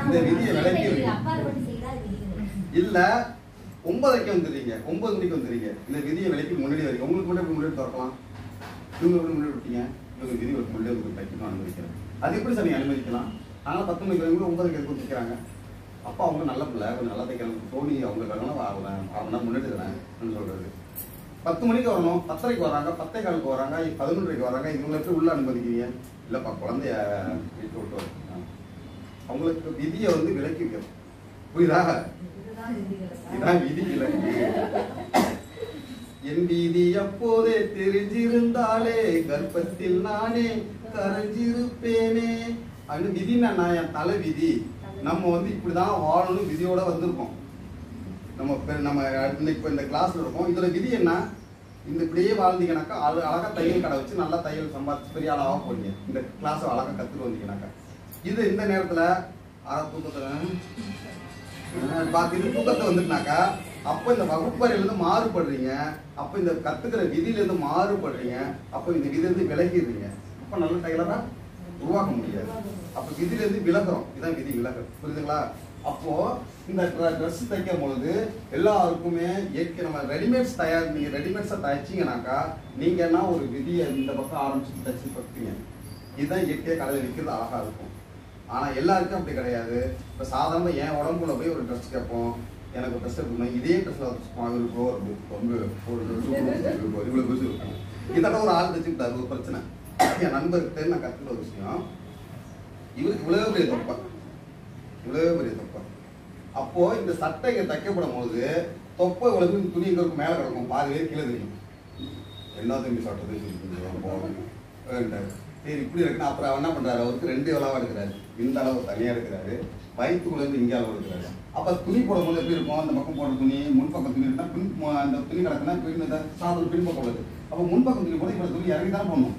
இந்த விதியை விளக்கி இல்ல 9:30 வந்துடுறீங்க, 9 மணிக்கு வந்துடுறீங்க. இந்த விதியை விலைக்கு முன்னாடி வரீங்க. உங்களுக்கு மட்டும் முன்னாடி திறக்கலாம். இவங்க எப்படி முன்னாடி விட்டீங்க? இவங்க விதி ஒரு முன்னாடி உங்களுக்கு தைக்கணும் அனுமதிக்கிறேன். அது எப்படி சார் நீங்க அனுமதிக்கலாம்? ஆனால் 10 மணிக்கு வரீங்க, 9:30 எதுக்கு தைக்கிறாங்க? அப்போ அவங்க நல்ல பிள்ளை, கொஞ்சம் நல்லா தைக்கிறாங்க. தோணி அவங்களுக்காக அவங்க முன்னாடி தானே சொல்றது. 10 மணிக்கு வரணும், 10:30 வராங்க, 10:15 வராங்க, 11:30 வராங்க. இவங்களை எப்படி உள்ள அனுமதிக்கிறீங்க? இல்லப்பா குழந்தைய வீட்டு விட்டு வர அவங்களுக்கு விதியை வந்து விலக்கி வைக்கணும். புரியுதா? இதான் விதி விலக்கு. என் விதி அப்போதே தெரிஞ்சிருந்தாலே கர்ப்பத்தில் நானே கரைஞ்சிருப்பேனே. அது விதினா நான் என் தலை விதி. நம்ம வந்து இப்படிதான் வாழணும் விதியோட வந்திருக்கோம். நம்ம இப்போ இந்த கிளாஸ்ல இருக்கோம். இதோட விதி என்ன? இந்த இப்படியே வாழ்ந்தீங்கன்னாக்கா அழகா தையல் கடை வச்சு நல்லா தையல் சம்பாதிச்சு பெரிய ஆளாக போறீங்க. இந்த கிளாஸை அழகா கத்துட்டு வந்தீங்கன்னாக்கா இது இந்த நேரத்துல தூக்கத்தை வந்துட்டுனாக்கா அப்போ இந்த வகுப்பறையிலிருந்து மாறுபடுறீங்க. அப்போ இந்த கத்துக்கிற விதியிலிருந்து மாறுபடுறீங்க. அப்போ இந்த விதியிலிருந்து விலகிடுறீங்க. அப்போ நல்ல டைலரா உருவாக்க முடியாது. அப்போ விதியிலிருந்து விலகிறோம். இதான் விதி விலகு. புரியுதுங்களா? அப்போ இந்த ட்ரெஸ் தைக்கும் பொழுது எல்லாருக்குமே நம்ம ரெடிமேட்ஸ் நீங்க ரெடிமேட்ஸை தைச்சிங்கனாக்கா நீங்க என்ன ஒரு விதியை இந்த பக்கம் ஆரம்பிச்சு தைச்சு பார்ப்பீங்க. இதுதான் இயற்கையை கடையில் விற்கிறது அழகா இருக்கும். ஆனால் எல்லாருக்கும் அப்படி கிடையாது. இப்போ சாதாரண என் உடம்புல போய் ஒரு ட்ரெஸ் கேட்போம், எனக்கு ட்ரெஸ் எடுக்கணும், இதே ட்ரெஸ்ஸில் இவ்வளோ பெருசு இருக்கும். இதெல்லாம் ஒரு ஆள் வச்சுக்கிட்டாரு. ஒரு பிரச்சனை என் நண்பர்கிட்ட நான் கற்றுக்கிற ஒரு விஷயம், இவருக்கு இவ்வளோ பெரிய தொப்பை, இவ்வளோ பெரிய தொப்பை. அப்போ இந்த சட்டைங்க தைக்கப்படும் போது தொப்பை இவ்வளவு துணி எங்களுக்கு மேலே கிடக்கும், பாதி பேர் கீழே தெரியும். என்ன தம்பி சட்டை சரி இப்படி இருக்குன்னா அப்புறம் அவர் என்ன பண்றாரு, அவருக்கு 2 அளவா எடுக்கிறாரு. இந்த அளவு தனியா எடுக்கிறாரு, வயிற்றுக்குள்ள இருந்து இங்கே அளவு எடுக்கிறாரு. அப்ப துணி போடும் போது எப்படி இருக்கும், அந்த பக்கம் போடுற துணி முன்பக்கம் துணி இருந்தா அந்த துணி கிடக்குன்னா சாதம் பின்பக்கம் உள்ளது. அப்ப முன்பக்கம் துணி போட இவ்வளவு துணி இறங்கி தான் போடணும்.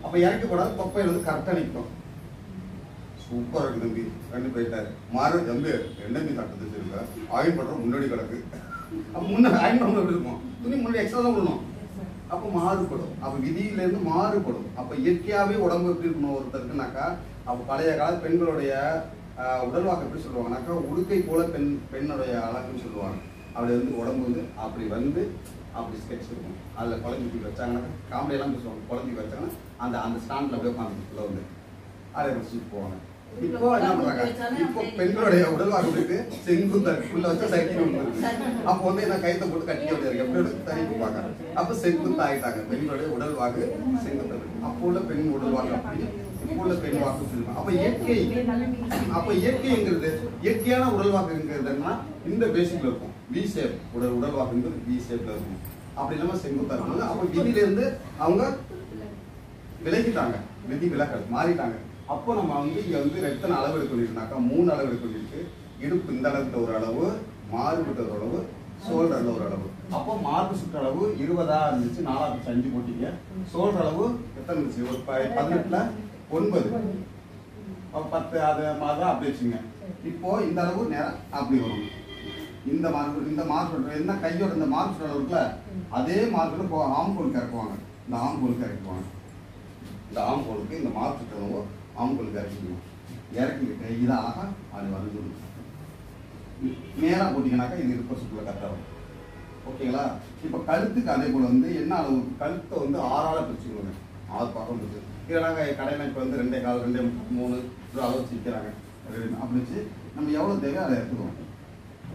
அப்ப இறக்கி போடாது தொப்பை வந்து கரெக்டா நிற்கும். சூப்பரா இருக்கு தம்பி ரெண்டு போயிட்டாரு. மாறு தம்பி 2 மீன் சட்டத்தை இருக்கா, ஆயின் பண்ற முன்னாடி கிடக்கு. அப்ப முன்னாடி ஆயின் பண்ண எப்படி இருக்கும், துணி முன்னாடி எக்ஸ்ட்ரா தான் விடணும். அப்போ மாறுபடும். அப்போ விதியிலேருந்து மாறுபடும். அப்போ இயற்கையாகவே உடம்பு எப்படி இருக்கணும் ஒருத்தருக்குனாக்கா, அப்போ பழைய கால பெண்களுடைய உடல்வாக்கு எப்படி சொல்லுவாங்கனாக்கா, உடுக்கை போல பெண்ணுடைய அழகுன்னு சொல்லுவாங்க. அப்படி வந்து உடம்பு வந்து அப்படி வந்து அப்படி ஸ்கெட்ச் இருக்கும். அதில் குழந்தைக்கு வச்சாங்கன்னாக்கா காமெடியெல்லாம் பேசுவாங்க. குழந்தைக்கு வச்சாங்கன்னா அந்த ஸ்டாண்டில் அப்படியே உட்காந்துக்குள்ள வந்து அதை வச்சுட்டு போவாங்க. இப்போ என்ன பண்றாங்க, இப்போ பெண்களுடைய உடல்வாக்கு செங்குத்தா உள்ள வச்சா சைக்கிள் ஒன்று இருக்கு. அப்போ வந்து என்ன கைத்தை போட்டு கட்டி அப்படியே எப்படி தனிப்பு பார்க்கறாங்க. அப்ப செங்குத்தா ஆயிட்டாங்க பெண்களுடைய உடல்வாக்கு செங்குத்தா. அப்போ உள்ள பெண் உடல்வாக்கு அப்படி, இப்போ உள்ள பெண் வாக்கு சொல்லுவாங்க. அப்ப இயற்கைங்கிறது இயற்கையான உடல்வாக்குங்கிறதுனா இந்த பேசிக்ல இருக்கும். வி ஷேப் உடல்வாக்குங்கிறது வி ஷேப்ல இருக்கும். அப்படி இல்லாம செங்குத்தா இருக்காங்க. அப்ப விதியில இருந்து அவங்க விலகிட்டாங்க, விதி விலகல் மாறிட்டாங்க. அப்போ நம்ம வந்து இங்க வந்து எத்தனை அளவு எடுக்க வேண்டியிருந்தாக்கா 3 அளவு எடுக்க வேண்டியிருக்கு. இடுப்பு இந்த அளவுக்கு ஒரு அளவு, மார்புட்ட ஒரு அளவு, சோல்டர்ல ஒரு அளவு. அப்போ மார்பு சுற்றளவு 20 இருந்துச்சு, 4 5 போட்டீங்க. சோல்டர் அளவு எத்தனை இருந்துச்சு, ஒரு 18ல 9, 10 அது மாதிரி அப்படி வச்சுங்க. இப்போ இந்த அளவு நேரம் அப்படி வரும். இந்த மார்பு என்ன கையோட இந்த மார்பு சுற்றளவு இருக்குல்ல, அதே மார்புல ஆம்கோலுக்கு இறக்குவாங்க. இந்த ஆம்கோலுக்கு இறக்குவாங்க. இந்த ஆம்கோலுக்கு இந்த மார்பு சுற்றளவு ஆம்கோலுக்கு இறக்கிக்கணும். இறக்கிக்கிட்டு இதை அழகா அது வந்து நேராக போட்டிங்கனாக்கா இது இருப்ப சுற்றுல கரெக்டாக வரும். ஓகேங்களா? இப்போ கழுத்துக்கு அதே போல் வந்து என்ன அளவு, கழுத்தை வந்து 6ஆல் பிரிச்சுக்கோங்க. 6 பக்கம் பிரிச்சு இதெல்லாம் கடையில் இப்போ வந்து 2 கால் 2 3 அளவு வச்சுக்கிறாங்க. அப்படி வச்சு நம்ம எவ்வளோ தேவையோ அதை எடுத்துக்குவோம்.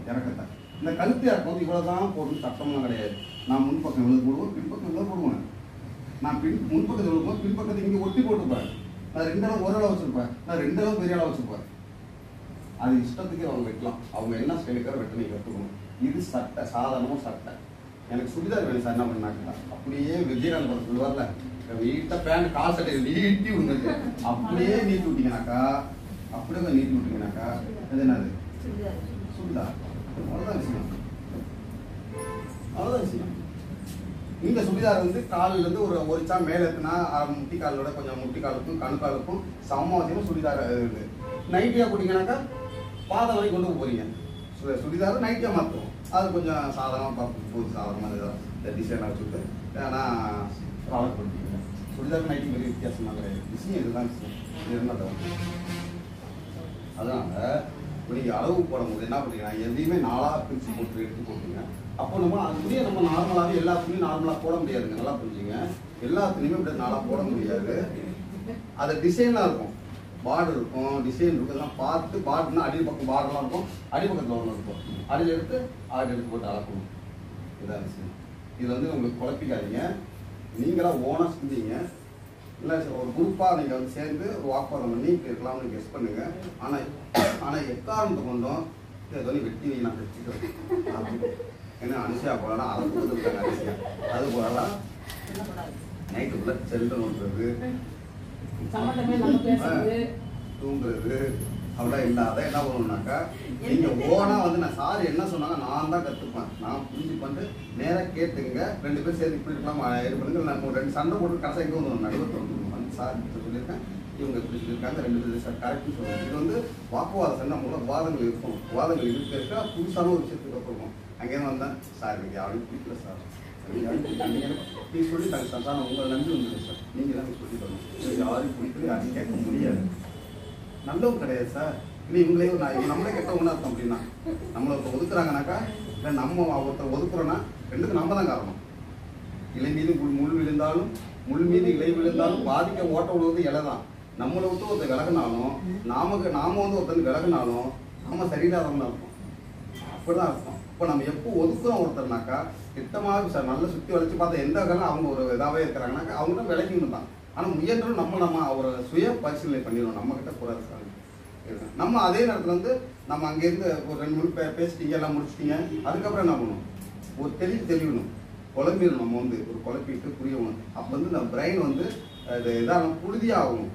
இறக்கத்தை இந்த கழுத்து இறக்கும் போது இவ்வளோ தான் போடணும் சட்டம்லாம் கிடையாது. நான் முன்பக்கம் இவ்வளோ போடுவோம், பின்பக்கம் இவ்வளோ போடுவேன். நான் முன்பக்கத்தில் விழுவோம், பின்பக்கத்தை இங்கே ஒட்டி போட்டுப்பேன். நான் 2 அளவு ஒரு அளவு வச்சுருப்பேன், நான் 2 அளவு பெரிய அளவு வச்சுருப்பேன். அது இஷ்டத்துக்கு அவங்க வைக்கலாம். அவங்க என்ன ஸ்டைலுக்காக வெட்ட நீங்க கற்றுக்கணும். இது சட்டை, சாதாரணமாக சட்டை. எனக்கு சுடிதார் வேணும் சார், என்ன பண்ணாங்க அப்படியே விஜயகாந்த் படம் சொல்லுவார்ல, நீட்டாக பேண்ட் கால் சட்டை நீட்டி விடுங்க, அப்படியே நீட்டி விட்டீங்கன்னாக்கா, அப்படியே நீட்டி விட்டீங்கன்னாக்கா அது என்னது சுடிதார். அவ்வளோதான் விஷயம், அவ்வளோதான் விஷயம். இந்த சுடிதார் வந்து காலில் இருந்து ஒரு இன்ச்சா மேலே இருக்குன்னா முட்டி காலோட கொஞ்சம் முட்டி காலுக்கும் கணுக்காலுக்கும் சமவாசியமாக சுடிதார் இருக்குது. நைட்டியாக போட்டிங்கன்னாக்கா பாதம் வரைக்கும் கொண்டு போகிறீங்க. சுடிதார் நைட்டியாக மாற்றுவோம். அது கொஞ்சம் சாதாரணமாக பார்ப்போம், சாதாரணமாக இந்த டிசைனாக வச்சுட்டு ஆனால் ஃபாலோ பண்ணிட்டீங்க. சுடிதார் நைட்டி பெரிய வித்தியாசமாக கிடையாது. விஷயம் இதுதான் விஷயம். இது என்ன தவிர அதனால் இப்போ நீங்கள் அளவு போடும்போது என்ன பண்ணுறீங்கன்னா எதையுமே 4ஆக பிரித்து போட்டு எடுத்து போட்டுங்க. அப்போ நம்ம அதுலேயே நம்ம நார்மலாகவே எல்லாத்துலேயும் நார்மலாக போட முடியாதுங்க. நல்லா புரிஞ்சுங்க, எல்லாத்துலேயுமே இப்படி 4ஆக போட முடியாது. அது டிசைனாக இருக்கும், பார்டர் இருக்கும், டிசைன் இருக்கும். இதெல்லாம் பார்த்து பார்டர்னா அடி பக்கம் பார்டர்லாம் இருக்கும், அடிப்பக்கத்தில் ஒன்று இருக்கும். அடியில் எடுத்து எடுத்து போட்டு அளக்கணும். இதான் விஷயம். இது வந்து உங்களுக்கு குழப்பிக்காதீங்க. நீங்களாம் ஓனாக செஞ்சீங்க இல்லை, ஒரு குரூப்பாக நீங்கள் வந்து சேர்ந்து ஒரு வாக்குவாதம் பண்ணி இப்படி இருக்கலாம்னு கெஸ் பண்ணுங்க. ஆனால் எக்காரணத்தை கொண்டும் இதை வந்து வெட்டி நான் வச்சுக்கிறேன். ஏன்னா அனுஷியா போகலாம், அதை கொடுத்துருக்காங்க அனுஷியா. அது போகலாம் நைட்டுக்குள்ள செல்ல நோண்டுறது, தூங்குறது அப்படிலாம் இல்லாத என்ன பண்ணணும்னாக்கா, நீங்கள் ஓனா வந்து நான் சார் என்ன சொன்னாங்க நான் தான் கற்றுப்பேன், நான் புரிஞ்சு பண்ணிட்டு நேராக கேட்டுங்க. 2 பேர் சேர்ந்து இப்படி இருக்கலாம் இது பண்ணுங்க. நம்ம 2 சண்டை போட்டு கடைசி இங்கே வந்து நடுவத்தை வந்து சார் சொல்லியிருக்கேன், இவங்க இப்படி சொல்லியிருக்காங்க, 2 பேர் சார் கரெக்ட்னு சொல்லுவாங்க. இது வந்து வாக்குவாத சண்டை மூலம் வாதங்கள் இருக்கும். வாதங்கள் இருக்க புதுசான ஒரு விஷயத்துக்கு அப்புறம் அங்கேயும் வந்தேன் சார் எனக்கு யாரும் பிடிக்கல சார், நீங்கள் சொல்லி தாங்க சார், நான் உங்களை நம்பி வந்துடுங்க சார், நீங்கள் தான் சொல்லி தரணும், யாரும் பிடிக்கல யாரையும் கேட்க முடியாது, நல்லவங்க கிடையாது சார். இல்லை இவங்களே நம்மளே கெட்டவங்கன்னு அர்த்தம். அப்படின்னா நம்மளை ஒருத்தர் ஒதுக்குறாங்கனாக்கா, இல்லை நம்ம ஒருத்தர் ஒதுக்குறோன்னா 2க்கும் நம்ம தான் காரணம். இலை மீது முள் விழுந்தாலும், முள் மீது இலை விழுந்தாலும் பாதிக்க ஓட்ட விழுவது இலை தான். நம்மளை விட்டு ஒருத்தர் விலகினாலும் நாம வந்து ஒருத்தர் விலகினாலும் நாம சரியில்லாதவங்க இருக்கும். அப்படிதான் இருக்கும். இப்போ நம்ம எப்போ ஒதுக்குறோம் ஒருத்தர்னாக்கா திட்டமாக நல்லா சுற்றி வளைச்சு பார்த்தா எந்த வகையிலும் அவங்க ஒரு இதாகவே இருக்கிறாங்கனாக்கா அவங்க தான் விலகின்னு தான். ஆனால் முயன்றும் நம்ம அவரை சுய பரிசீலனை பண்ணிடுவோம். நம்ம கிட்ட கூடாது. நம்ம அதே நேரத்தில் வந்து நம்ம அங்கேருந்து ஒரு 2 மினிட் பேசிட்டீங்க, எல்லாம் முடிச்சிட்டீங்க. அதுக்கப்புறம் என்ன பண்ணணும், ஒரு தெளிவணும், குழம்பிடணும். நம்ம வந்து ஒரு குழப்பிட்டு புரியணும். அப்போ வந்து இந்த பிரெயின் வந்து இது இதாக புழுதியாகணும்.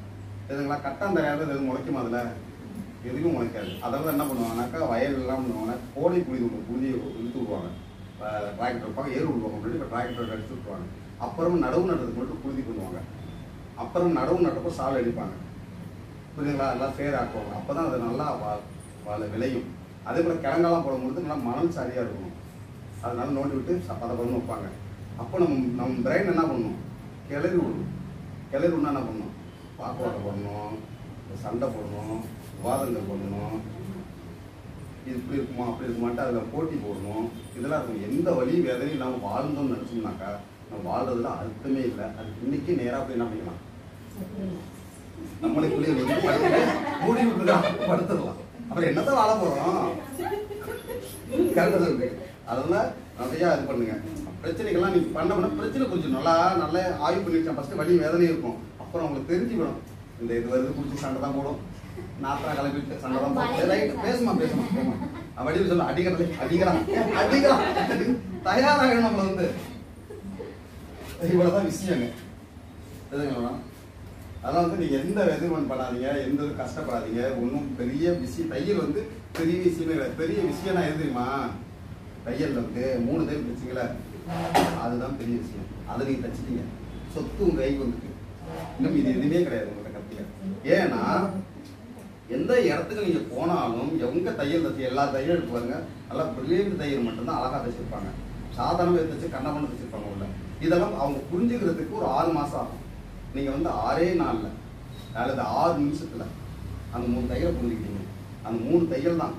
எதுங்களா கட்டாந்தரையாவது எதுவும் முளைக்கும், அதில் எதுவும் முளைக்காது. அதெல்லாம் என்ன பண்ணுவாங்கனாக்கா வயல்லாம் பண்ணுவாங்கன்னா கோடை புழுதியை இழுத்து விடுவாங்க. டிராக்டர் வைப்பாங்க, ஏறு விடுவாங்க. அப்படின்னு இப்போ டிராக்டர் அடிச்சு விட்டுருவாங்க. அப்புறம் நடவு நடுறதுக்கு மட்டும் புழுதி பண்ணுவாங்க. அப்புறம் நடவு நட்டப்போ சால் அடிப்பாங்க. புரியுதுங்களா? எல்லாம் சேர் ஆக்குவாங்க. அப்போ தான் அது நல்லா விளையும். அதே போல் கிழங்கெல்லாம் போடும்போது நல்லா மணல் சரியாக இருக்கணும். அதனால நோண்டி விட்டு அதை பண்ணி வைப்பாங்க. அப்போ நம்ம பிரெயின் என்ன பண்ணணும், கிளறி விடணும். கிளறி விடணும் என்ன பண்ணணும், வாக்குவாதம் பண்ணணும், சண்டை போடணும், விவாதங்கள் பண்ணணும். இது இப்படி இருக்குமா அப்படி இருக்குமான்ட்டு அதில் போட்டி போடணும். இதெல்லாம் இருக்கும். எந்த வழி வேதனையும் இல்லாமல் வாழ்ந்தோம்னு நினச்சோம்னாக்கா நம்ம வாழ்றதுல அர்த்தமே இல்லை. அதுக்கு இன்னைக்கு நேராக போய் என்ன பண்ணிக்கலாம், நம்மளுக்குள்ளே மூடி விட்டுதான் படுத்துடலாம். அப்புறம் என்னதான் வாழ போறோம், கரெக்டாக இருக்கு. அதெல்லாம் நிறையா இது பண்ணுங்க. பிரச்சனைகள்லாம் நீங்க பண்ண பிரச்சனை கொஞ்சம் நல்லா ஆய்வு பண்ணிருக்கேன். ஃபர்ஸ்ட் வலி வேதனை இருக்கும். அப்புறம் உங்களுக்கு தெரிஞ்சுக்கணும், இந்த இது வருது குடிச்சு சண்டை தான் போடும், நாத்தா கிளப்பிட்டு சண்டை தான் போடும். ரைட், பேசுமா வடிவு சொல்ல அடிக்கிறான் தயாராக நம்மள வந்து இவ்வளவுதான் விஷயங்க. எதுங்களா? அதெல்லாம் வந்து நீங்க எந்த எதுவும் பண்ணாதீங்க, எந்த கஷ்டப்படாதீங்க. ஒன்றும் பெரிய விஷயம் தையல் வந்து பெரிய விஷயமே கிடையாது. பெரிய விஷயம்னா எது தெரியுமா, தையல் வந்து 3 தையல் தைச்சிங்கள, அதுதான் பெரிய விஷயம். அதை நீங்க தச்சுட்டீங்க, சொத்து உங்க கைக்கு வந்துட்டு. இன்னும் இது எதுவுமே கிடையாது உங்கள்கிட்ட கத்திய. ஏன்னா எந்த இடத்துக்கு நீங்க போனாலும் எங்க தையல் தச்சு எல்லா தையல் எடுத்து பாருங்க, நல்லா பிரில்லியன்ட் தையல் மட்டும்தான் அழகா தைச்சிருப்பாங்க. சாதாரணமாக தைச்சு கண்ண பண்ண தைச்சிருப்பாங்க உள்ள. இதெல்லாம் அவங்க புரிஞ்சுக்கிறதுக்கு ஒரு 6 மாசம் ஆகும். நீங்க வந்து 6 நாள்ல அல்லது 6 நிமிஷத்துல அந்த 3 தையலை புரிஞ்சுக்கிட்டீங்க. அந்த 3 தையல் தான்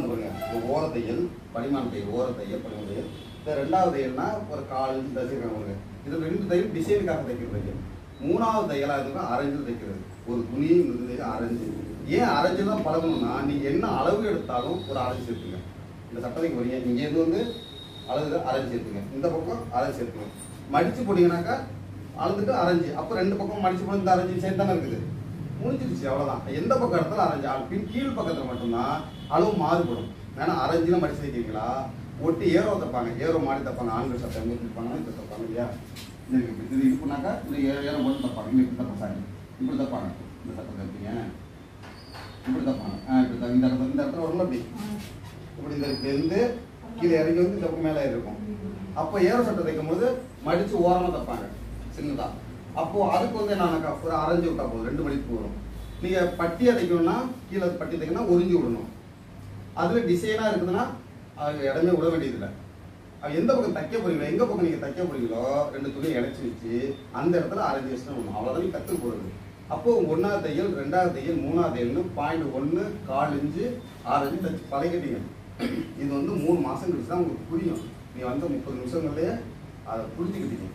பாருங்க. ஒரு ஓர தையல், படிமான தையல், ஓர தையல், படிமான தையல். இந்த 2வது தையல்னா ஒரு 1/4 இன்ச்சு தைச்சிருக்காங்க. இது 2 தையல் டிசைனுக்காக தைக்கிறது தையல். 3வது தையலா இருக்கும் அரைஞ்சு தைக்கிறது. ஒரு துணியை அரைஞ்சு. ஏன் அரைஞ்சு தான் பழகணும்னா, நீங்க என்ன அளவு எடுத்தாலும் ஒரு அரைஞ்சு சேர்த்துங்க. இந்த சட்டத்தைக்கு வரீங்க, நீங்க இது வந்து அளவு அரைஞ்சு சேர்த்துங்க, இந்த பக்கம் அரைஞ்சு சேர்த்துங்க. மடிச்சு போட்டீங்கன்னாக்கா அளந்துட்டு அரைஞ்சு, அப்போ 2 பக்கம் மடிச்சு போட்டு இந்த அரைஞ்சு சேர்த்து தானே இருக்குது, முடிஞ்சிருச்சு. அவ்வளோதான். எந்த பக்கம் இடத்துல அரைஞ்சு, கீழ் பக்கத்தில் மட்டும்தான் அளவு மாறுபடும். ஏன்னா அரைஞ்சுலாம் மடிச்சு வைக்கிறீங்களா, ஒட்டி ஏரோ தைப்பாங்க, ஏரோ மாடி தைப்பாங்க. ஆண்கள் சட்டை எங்கே தைப்பாங்க, இப்படி தைப்பாங்க இல்லையா? இது இருக்குனாக்கா இந்த ஏரோ மட்டும் தைப்பாங்க. இன்னும் இப்படி தைப்பாங்க, சாரி இப்படி தைப்பாங்க. இந்த சட்டை தைப்பீங்க, இப்படி தைப்பாங்க. இப்படி இந்த இடத்துல வரல, அப்படி இப்படி இந்த இப்படி இருந்து கீழே இறங்கி வந்து இந்த பக்கம் மேலே இருக்கும். அப்போ ஏரோ சட்டை தைக்கும் போது மடிச்சு ஓரமாக தைப்பாங்க சின்னதா. அப்போ அதுக்கு வந்து என்னன்னாக்கா ஒரு அரைஞ்சு விட்டா போதும், 2 மடிப்பு வரும். நீங்க பட்டியை தைக்கணும்னா கீழே பட்டி தைக்கணும்னா உறிஞ்சி விடணும். அதுல டிசைனா இருக்குதுன்னா அது இடமே விட வேண்டியதில்லை. அது எந்த பக்கம் தைக்க போறீங்களோ, எங்க பக்கம் நீங்க தைக்க போறீங்களோ 2 துணியை இணைச்சி வச்சு அந்த இடத்துல அரைஞ்சு வச்சுதான் விடணும். அவ்வளவுதான் கற்றுக் போறது. அப்போ 1வது தையல், 2வது தையல், 3வது தையல்னு 0.1 1/4 இன்ச்சு 6 இன்ச்சு தைச்சு பழகிட்டீங்க. இது வந்து 3 மாசம் கழிச்சு தான் உங்களுக்கு புரியும். நீ வந்து 30 நிமிஷங்கள்லயே அதை புரிஞ்சுக்கிட்டீங்க.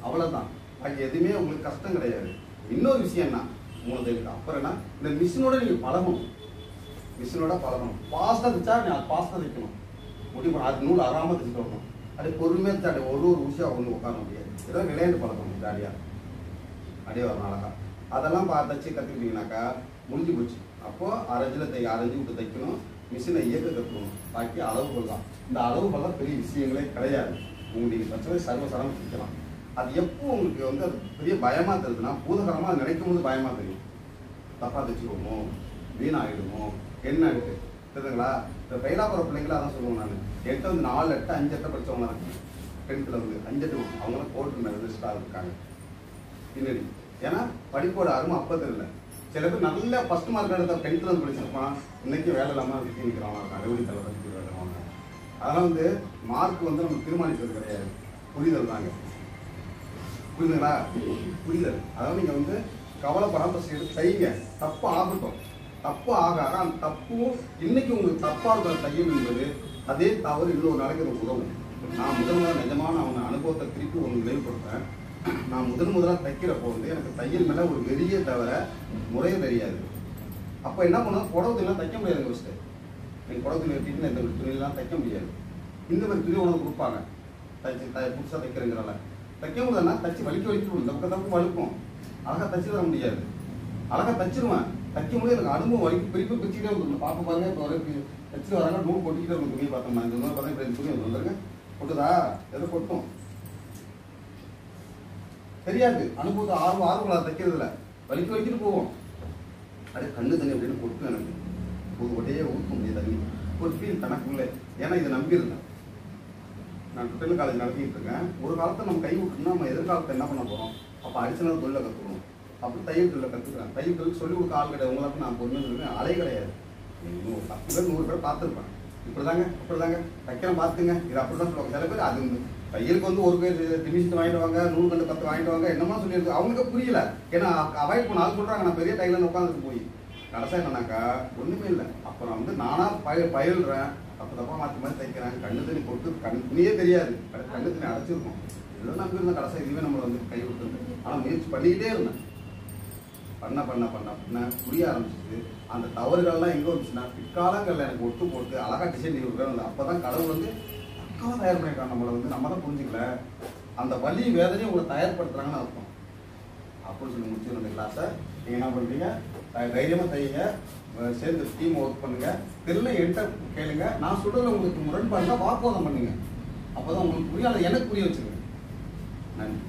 அவ்வளவுதான். அது எதுவுமே உங்களுக்கு கஷ்டம் கிடையாது. இன்னொரு விஷயம் என்ன, 3 தையல் அப்புறம் என்ன, இந்த மிஷினோட நீங்க பழகணும். பாஸ்டா தைச்சா நீ அது பாஸ்டா தைக்கணும். முடிவு அது நூல் அறாம தைச்சுட்டு வரணும். அது பொறுமையா தைச்சா ஒரு விஷயம் ஒன்று உட்கார முடியாது. ஏதாவது விளையாண்டு பழகணும் ஜாலியா, அப்படியே வரணும் அழகா. அதெல்லாம் தைச்சு கற்றுக்கிட்டீங்கன்னாக்கா முடிஞ்சு போச்சு. அப்போ அரைஞ்சு விட்டு தைக்கணும், மிஷினை இயக்க கற்றுக்கணும். பாக்கி அளவுகள் தான். இந்த அளவுகள்லாம் பெரிய விஷயங்களே கிடையாது. உங்களுக்கு பிரச்சனை சர்வசாரம் தைக்கலாம். அது எப்போ உங்களுக்கு வந்து அது பெரிய பயமா தெரியுதுன்னா, பூதகரமா அது நினைக்கும் போது பயமா தெரியும். தப்பா தைச்சுக்கோமோ, வீணாகிடுமோ, என்ன இருக்கு தெரியுதுங்களா? இப்போ பயிலாப்புற பிள்ளைங்களா அதான் சொல்லுவோம். நான் 8 வந்து 4 8 5 8 படித்தவங்க தான் இருக்கு. 10th வந்து 5 8 அவங்களாம் கோர்ட்டு மேலே ஸ்டார் இருக்காங்க பின்னாடி. ஏன்னா படிப்போட அருமை அப்போ தெரியல. சில பேர் நல்ல ஃபர்ஸ்ட் மார்க் எடுத்த 10th வந்து படிச்சிருப்பான், இன்னைக்கு வேலை இல்லாமல் விட்டு நிற்கிறவங்க இருக்காங்க. ரெவடி தலைவர் வேலைவாங்க. அதெல்லாம் வந்து மார்க் வந்து நம்ம தீர்மானிக்கிறது கிடையாது, புரிதல் தாங்க. புரியுதுங்களா? புரிதல். அதாவது நீங்க வந்து கவலைப்படாம எடுத்து செய்யுங்க. தப்பு ஆகட்டும், தப்பு ஆக அந்த தப்பு இன்னைக்கு உங்களுக்கு தப்பா இருக்கிற தையல் என்பது அதே தவறு இன்னொரு நாளைக்கு எனக்கு உதவும். நான் முதல் நிஜமான அவன அனுபவத்தை திருப்பி ஒன்று நினைவுபடுத்தேன். நான் முதலாக தைக்கிறப்போ வந்து எனக்கு தையல் மேலே ஒரு வெறியே தவிர முறையே தெரியாது. அப்போ என்ன பண்ணுவோம், புடவை துணியெல்லாம் தைக்க முடியாதுங்க. ஃபஸ்ட்டு நீங்கள் புடவை துணி எடுத்துட்டு இந்த துணியெல்லாம் தைக்க முடியாது. இந்த மாதிரி துணி உனக்கு கொடுப்பாங்க, புதுசாக தைக்கிறங்கிறால தைக்க முடியாதுன்னா தச்சு வலிக்க இந்த பக்கம் வலுக்கும். அழகாக தச்சு தர முடியாது. அழகாக தச்சிருவேன், தைக்க முடியாது. எனக்கு அனுபவம் வலிக்கு பெரிய பிரிச்சுட்டே வந்துடும். பார்க்க பாருங்க, இப்போ வர தச்சுட்டு வராங்க, நூல் கொட்டிக்கிட்டே இருக்கும். துணியை பார்த்தோம்னா இந்த நூல் பார்த்தா இப்போ துணி வந்துருங்க, கொட்டுதா எதை கொட்டும் தெரியாது. அனுபவத்தை ஆர்வம் தைக்கிறதுல வலிக்கிட்டு போவோம். அப்படியே கண்ணு தண்ணி அப்படின்னு கொட்டும். எனக்கு ஒரு ஒட்டையே ஊற்ற முடியாது தண்ணி, ஒரு ஃபீல் தனக்குள்ளே. ஏன்னா இதை நம்பியிருந்தேன். நான் டுவெல்த் காலேஜ் நடத்திட்டு இருக்கேன். ஒரு காலத்தை நம்ம கை விட்டுனா நம்ம எதிர்காலத்தை என்ன பண்ண போகிறோம்? அப்போ அடிஷனல் தொழிலை கற்றுக்கணும். அப்படி தையல் தொழிலை கற்றுக்கிறேன். தையல் தொழில் சொல்லிக் கொடுக்க ஆள் கிடையாது. உங்களுக்கு நான் பொண்ணு சொல்லுவேன், அலை கிடையாது. 10 பேர் 100 பேர் பார்த்துருப்பேன். இப்படிதாங்க அப்படிதாங்க தைக்கிறேன் பார்த்துங்க, இது அப்படி தான் சொல்லுவாங்க. சில பேர் அது தையலுக்கு வந்து ஒரு பேர் டிமிஷன் வாங்கிட்டு வாங்க, நூல் கண்டு 10 வாங்கிட்டு வாங்க, என்னமா சொல்லியிருக்கு. அவங்களுக்கு புரியல. ஏன்னா அவாய்ட் பண்ண ஆள் சொல்கிறாங்க. நான் பெரிய டைலர் உட்காந்துட்டு போய் கடைசியாக என்னன்னாக்கா ஒன்றுமே இல்லை. அப்புறம் வந்து நானாக பயில்றேன், தப்பாக மாற்றி மாதிரி தைக்கிறேன். கண்ணு தண்ணி கொட்டு துணியே தெரியாது, கண்ணு தண்ணி அடைச்சிருக்கும். இதெல்லாம் நம்பி இருந்தேன். கடைசியாக இதுவே நம்மளை வந்து கை விட்டுருந்து. ஆனால் முயற்சி பண்ணிக்கிட்டே இருந்தேன். பண்ண புரிய ஆரம்பிச்சிச்சு. அந்த தவறுகள்லாம் எங்கே வந்துச்சுன்னா பிற்காலங்களில் எனக்கு ஒட்டு போட்டு அழகாக டிசைன் கொடுக்குறேன். அப்போ தான் கடவுள் வந்து பக்காவாக தயார் பண்ணியிருக்காங்க நம்மளை. வந்து நம்ம தான் புரிஞ்சுக்கல. அந்த வலி வேதனையும் உங்களை தயார்படுத்துறாங்கன்னு அர்த்தம். அப்படின்னு சொல்லி முடிச்சு அந்த கிளாஸை நீங்கள் என்ன பண்ணுறீங்க, தைரியமாக தைங்க, சேர்ந்து டீம் ஒர்க் பண்ணுங்க. தெரியல என்கிட்ட கேளுங்க. நான் சொல்றதுல உங்களுக்கு முரண்பாடுனா வாக்குவாதம் பண்ணுங்க. அப்போதான் உங்களுக்கு புரியாத எனக்கு புரிய வச்சுருங்க. நன்றி.